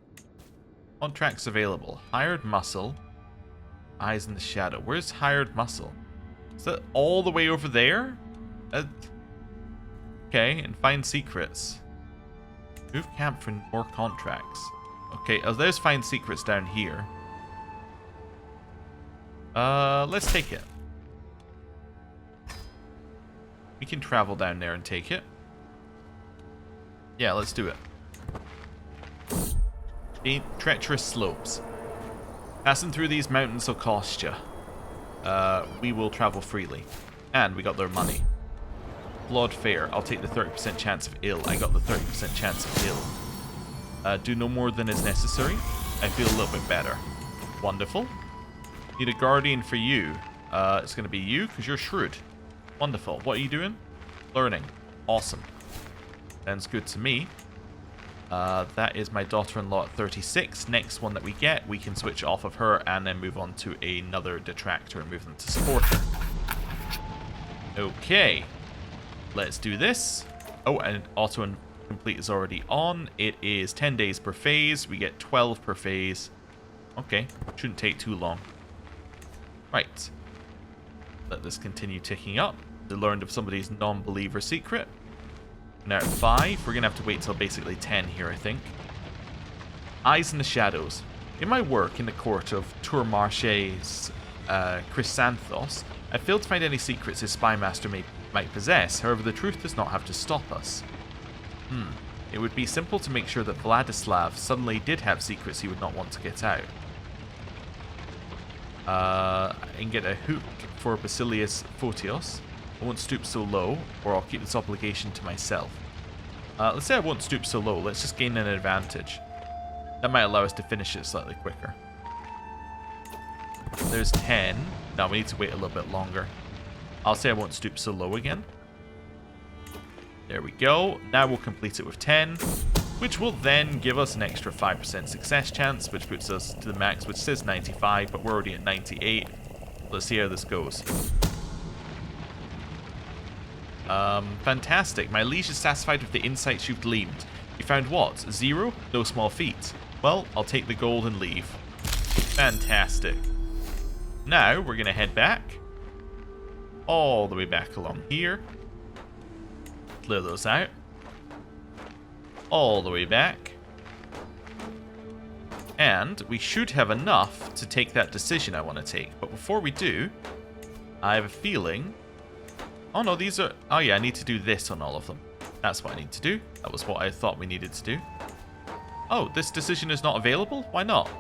Contracts available. Hired muscle. Eyes in the shadow. Where's hired muscle? Is that all the way over there? Okay, and find secrets. Move camp for more contracts. Okay, there's find secrets down here. Let's take it. We can travel down there and take it. Yeah, let's do it. Treacherous slopes. Passing through these mountains will cost you. We will travel freely. And we got their money. Blood fair. I'll take the 30% chance of ill. I got the 30% chance of ill. Do no more than is necessary. I feel a little bit better. Wonderful. Need a guardian for you. It's going to be you because you're shrewd. Wonderful. What are you doing? Learning. Awesome. Sounds good to me. That is my daughter-in-law at 36. Next one that we get, we can switch off of her and then move on to another detractor and move them to supporter. Okay. Let's do this. Oh, and auto-complete is already on. It is 10 days per phase. We get 12 per phase. Okay. Shouldn't take too long. Right. Let this continue ticking up. They learned of somebody's non-believer secret. Now at 5, we're going to have to wait till basically 10 here, I think. Eyes in the Shadows. In my work in the court of Tourmarche's Chrysanthos, I failed to find any secrets his spymaster might possess. However, the truth does not have to stop us. It would be simple to make sure that Vladislav suddenly did have secrets he would not want to get out. And get a hook for Basilius Photios. I won't stoop so low, or I'll keep this obligation to myself. Let's say I won't stoop so low. Let's just gain an advantage. That might allow us to finish it slightly quicker. There's 10. Now we need to wait a little bit longer. I'll say I won't stoop so low again. There we go. Now we'll complete it with 10, which will then give us an extra 5% success chance, which puts us to the max, which says 95, but we're already at 98. Let's see how this goes. Fantastic. My liege is satisfied with the insights you've gleaned. You found what? 0? No small feat. Well, I'll take the gold and leave. Fantastic. Now, we're going to head back. All the way back along here. Clear those out. All the way back. And we should have enough to take that decision I want to take. But before we do, I have a feeling... Oh no, these are... Oh yeah, I need to do this on all of them. That's what I need to do. That was what I thought we needed to do. Oh, this decision is not available? Why not?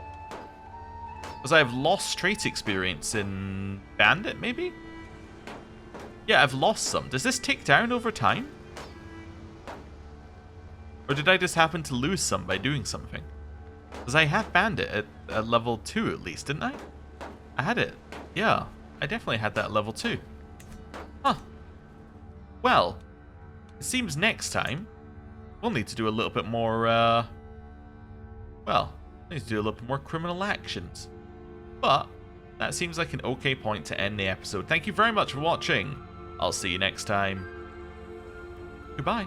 Because I have lost trait experience in Bandit, maybe? Yeah, I've lost some. Does this tick down over time? Or did I just happen to lose some by doing something? Because I had Bandit at level 2 at least, didn't I? I had it. Yeah, I definitely had that at level 2. Huh. Well, it seems next time we'll need to do a little bit more, well, need to do a little bit more criminal actions. But that seems like an okay point to end the episode. Thank you very much for watching. I'll see you next time. Goodbye.